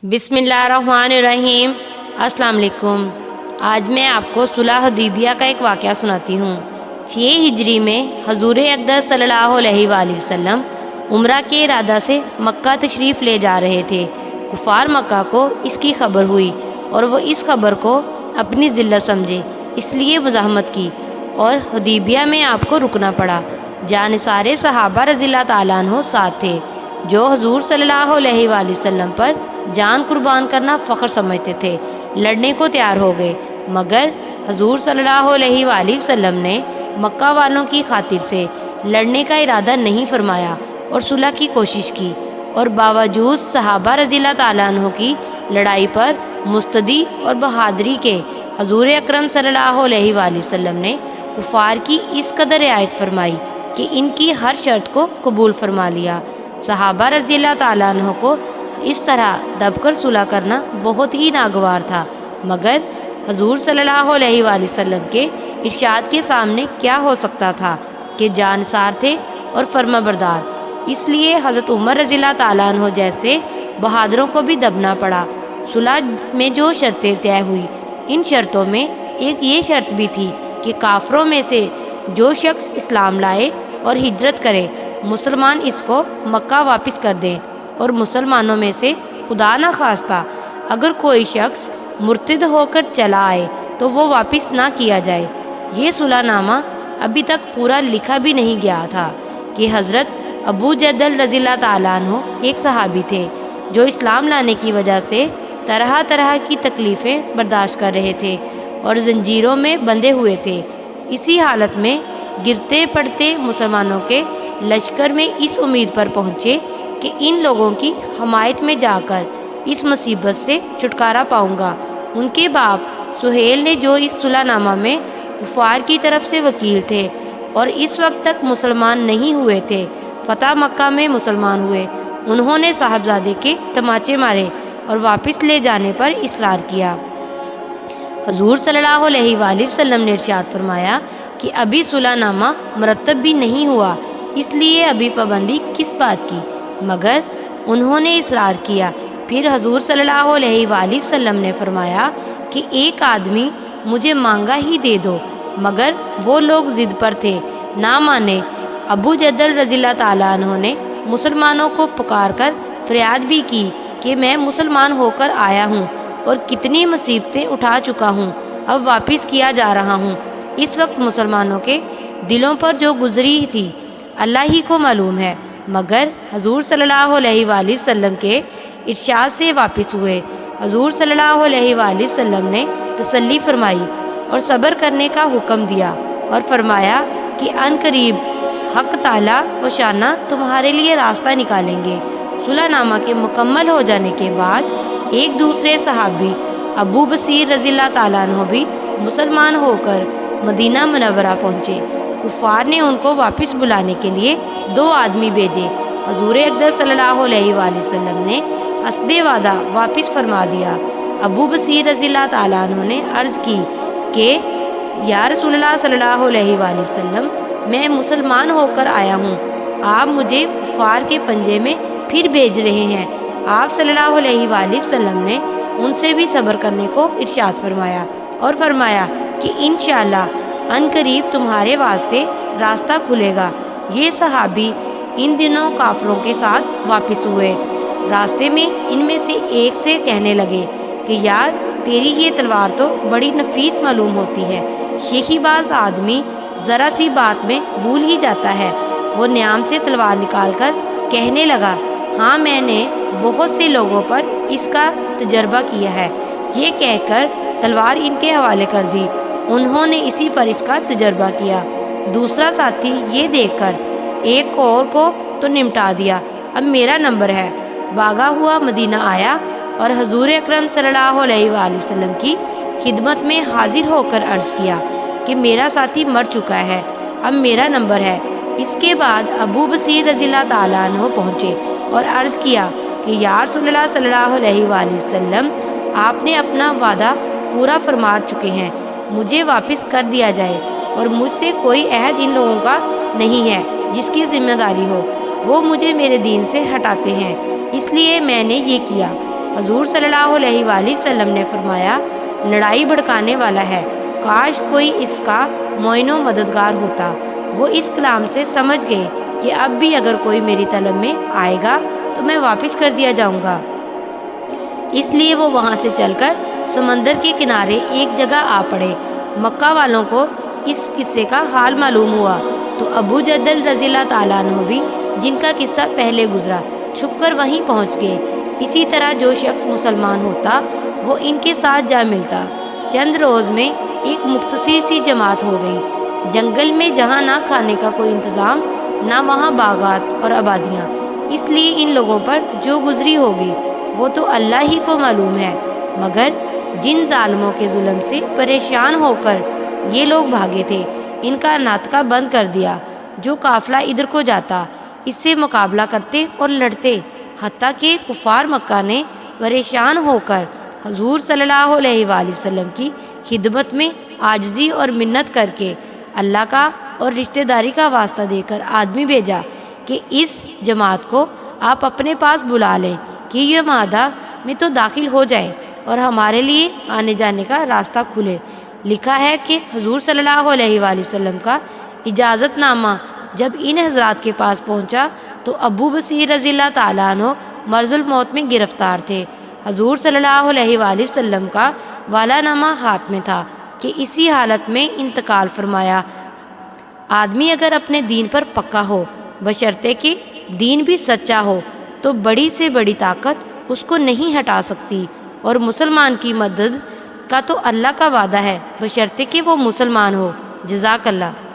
بسم اللہ الرحمن الرحیم۔ السلام علیکم۔ آج میں آپ کو صلح حدیبیہ کا ایک واقعہ سناتی ہوں۔ 6 ہجری میں حضور اقدس صلی اللہ علیہ وآلہ وسلم عمرہ کے ارادہ سے مکہ تشریف لے جا رہے تھے۔ کفار مکہ کو اس کی خبر ہوئی اور وہ اس خبر کو اپنی ذلت سمجھے، اس لیے مزاحمت کی اور حدیبیہ میں آپ کو رکنا پڑا۔ جانسارے صحابہ رضی اللہ تعالیٰ عنہ ساتھ تھے، جو حضور صلی اللہ علیہ وآلہ وسلم پر جان قربان کرنا فخر سمجھتے تھے، لڑنے کو تیار ہو گئے، مگر حضور صلی اللہ علیہ وآلہ وسلم نے مکہ والوں کی خاطر سے لڑنے کا ارادہ نہیں فرمایا اور صلح کی کوشش کی، اور باوجود صحابہ رضی اللہ تعالیٰ عنہ کی لڑائی پر مستعدی اور بہادری کے حضور اکرم صلی اللہ علیہ وآلہ وسلم نے کفار کی اس قدر رعایت فرمائی کہ ان کی ہر شرط کو قبول فرما لیا۔ صحابہ رضی اللہ تعالیٰ عنہ کو اس طرح دب کر صلح کرنا بہت ہی ناگوار تھا، مگر حضور صلی اللہ علیہ وآلہ وسلم کے ارشاد کے سامنے کیا ہو سکتا تھا کہ جانسار تھے اور فرما بردار، اس لیے حضرت عمر رضی اللہ تعالیٰ عنہ جیسے بہادروں کو بھی دبنا پڑا۔ صلح میں جو شرطیں طے ہوئی، ان شرطوں میں ایک یہ شرط بھی تھی کہ کافروں میں سے جو شخص اسلام لائے اور ہجرت کرے، مسلمان اس کو مکہ واپس کر دیں، اور مسلمانوں میں سے خدا نہ خواستہ اگر کوئی شخص مرتد ہو کر چلا آئے تو وہ واپس نہ کیا جائے۔ یہ صلح نامہ ابھی تک پورا لکھا بھی نہیں گیا تھا کہ حضرت ابو جہل رضی اللہ تعالیٰ عنہ ایک صحابی تھے، جو اسلام لانے کی وجہ سے طرح طرح کی تکلیفیں برداشت کر رہے تھے اور زنجیروں میں بندھے ہوئے تھے۔ اسی حالت میں گرتے پڑتے مسلمانوں کے لشکر میں اس امید پر پہنچے کہ ان لوگوں کی حمایت میں جا کر اس مصیبت سے چھٹکارا پاؤں گا۔ ان کے باپ سہیل نے، جو اس صلح نامہ میں کفار کی طرف سے وکیل تھے اور اس وقت تک مسلمان نہیں ہوئے تھے، فتح مکہ میں مسلمان ہوئے۔ انہوں نے صاحبزادے کے تماچے مارے اور واپس لے جانے پر اصرار کیا۔ حضور صلی اللہ علیہ وآلہ وسلم نے ارشاد فرمایا کہ ابھی صلح نامہ مرتب بھی نہیں ہوا، اس لیے ابھی پابندی کس بات کی، مگر انہوں نے اصرار کیا۔ پھر حضور صلی اللہ علیہ وآلہ وسلم نے فرمایا کہ ایک آدمی مجھے مانگا ہی دے دو، مگر وہ لوگ ضد پر تھے، نہ مانے۔ ابو جہل رضی اللہ تعالیٰ عنہ نے مسلمانوں کو پکار کر فریاد بھی کی کہ میں مسلمان ہو کر آیا ہوں اور کتنی مصیبتیں اٹھا چکا ہوں، اب واپس کیا جا رہا ہوں۔ اس وقت مسلمانوں کے دلوں پر جو گزری تھی اللہ ہی کو معلوم ہے، مگر حضور صلی اللہ علیہ وآلہ وسلم کے ارشاد سے واپس ہوئے۔ حضور صلی اللہ علیہ وآلہ وسلم نے تسلی فرمائی اور صبر کرنے کا حکم دیا اور فرمایا کہ ان قریب حق تعالیٰ و شانہ تمہارے لیے راستہ نکالیں گے۔ صلح نامہ کے مکمل ہو جانے کے بعد ایک دوسرے صحابی ابو بصیر رضی اللہ تعالیٰ عنہ بھی مسلمان ہو کر مدینہ منورہ پہنچے۔ کفار نے ان کو واپس بلانے کے لیے 2 آدمی بھیجے۔ حضور اقدس صلی اللہ علیہ وآلہ وسلم نے حسب وعدہ واپس فرما دیا۔ ابو بصیر رضی اللہ تعالیٰ عنہ نے عرض کی کہ یا رسول اللہ صلی اللہ علیہ وآلہ وسلم، میں مسلمان ہو کر آیا ہوں، آپ مجھے کفار کے پنجے میں پھر بھیج رہے ہیں۔ آپ صلی اللہ علیہ وآلہ وسلم نے ان سے بھی صبر کرنے کو ارشاد فرمایا اور فرمایا کہ انشاءاللہ ان قریب تمہارے واسطے راستہ کھلے گا۔ یہ صحابی ان دنوں کافروں کے ساتھ واپس ہوئے۔ راستے میں ان میں سے ایک سے کہنے لگے کہ یار، تیری یہ تلوار تو بڑی نفیس معلوم ہوتی ہے۔ شیخی باز آدمی ذرا سی بات میں بھول ہی جاتا ہے۔ وہ نیام سے تلوار نکال کر کہنے لگا، ہاں، میں نے بہت سے لوگوں پر اس کا تجربہ کیا ہے۔ یہ کہہ کر تلوار ان کے حوالے کر دی۔ انہوں نے اسی پر اس کا تجربہ کیا۔ دوسرا ساتھی یہ دیکھ کر ایک اور کو تو نمٹا دیا، اب میرا نمبر ہے۔ بھاگا ہوا مدینہ آیا اور حضور اکرم صلی اللہ علیہ وآلہ وسلم کی خدمت میں حاضر ہو کر عرض کیا کہ میرا ساتھی مر چکا ہے، اب میرا نمبر ہے۔ اس کے بعد ابو بصیر رضی اللہ تعالیٰ عنہ پہنچے اور عرض کیا کہ یا رسول اللہ صلی اللہ علیہ وآلہ وسلم، آپ نے اپنا وعدہ پورا فرما چکے ہیں، مجھے واپس کر دیا جائے، اور مجھ سے کوئی عہد ان لوگوں کا نہیں ہے جس کی ذمہ داری ہو، وہ مجھے میرے دین سے ہٹاتے ہیں، اس لیے میں نے یہ کیا۔ حضور صلی اللہ علیہ وآلہ وسلم نے فرمایا، لڑائی بھڑکانے والا ہے، کاش کوئی اس کا معین و مددگار ہوتا۔ وہ اس کلام سے سمجھ گئے کہ اب بھی اگر کوئی میری طلب میں آئے گا تو میں واپس کر دیا جاؤں گا۔ اس لیے وہ وہاں سے چل کر سمندر کے کنارے ایک جگہ آ پڑے۔ مکہ والوں کو اس قصے کا حال معلوم ہوا تو ابو جہل رضی اللہ تعالیٰ عنہ بھی، جن کا قصہ پہلے گزرا، چھپ کر وہیں پہنچ گئے۔ اسی طرح جو شخص مسلمان ہوتا وہ ان کے ساتھ جا ملتا۔ چند روز میں ایک مختصر سی جماعت ہو گئی۔ جنگل میں جہاں نہ کھانے کا کوئی انتظام، نہ وہاں باغات اور آبادیاں، اس لیے ان لوگوں پر جو گزری ہوگی وہ تو اللہ ہی کو معلوم ہے، مگر جن ظالموں کے ظلم سے پریشان ہو کر یہ لوگ بھاگے تھے، ان کا ناطقہ بند کر دیا۔ جو قافلہ ادھر کو جاتا اس سے مقابلہ کرتے اور لڑتے، حتیٰ کہ کفار مکہ نے پریشان ہو کر حضور صلی اللہ علیہ وآلہ وسلم کی خدمت میں عاجزی اور منت کر کے اللہ کا اور رشتہ داری کا واسطہ دے کر آدمی بھیجا کہ اس جماعت کو آپ اپنے پاس بلا لیں کہ یہ معاہدہ میں تو داخل ہو جائے اور ہمارے لیے آنے جانے کا راستہ کھلے۔ لکھا ہے کہ حضور صلی اللہ علیہ وآلہ وسلم کا اجازت نامہ جب ان حضرات کے پاس پہنچا تو ابو بصیر رضی اللہ تعالیٰ عنہ مرض الموت میں گرفتار تھے۔ حضور صلی اللہ علیہ وآلہ وسلم کا والا نامہ ہاتھ میں تھا کہ اسی حالت میں انتقال فرمایا۔ آدمی اگر اپنے دین پر پکا ہو، بشرطے کہ دین بھی سچا ہو، تو بڑی سے بڑی طاقت اس کو نہیں ہٹا سکتی، اور مسلمان کی مدد کا تو اللہ کا وعدہ ہے، بشرطے کہ وہ مسلمان ہو۔ جزاک اللہ۔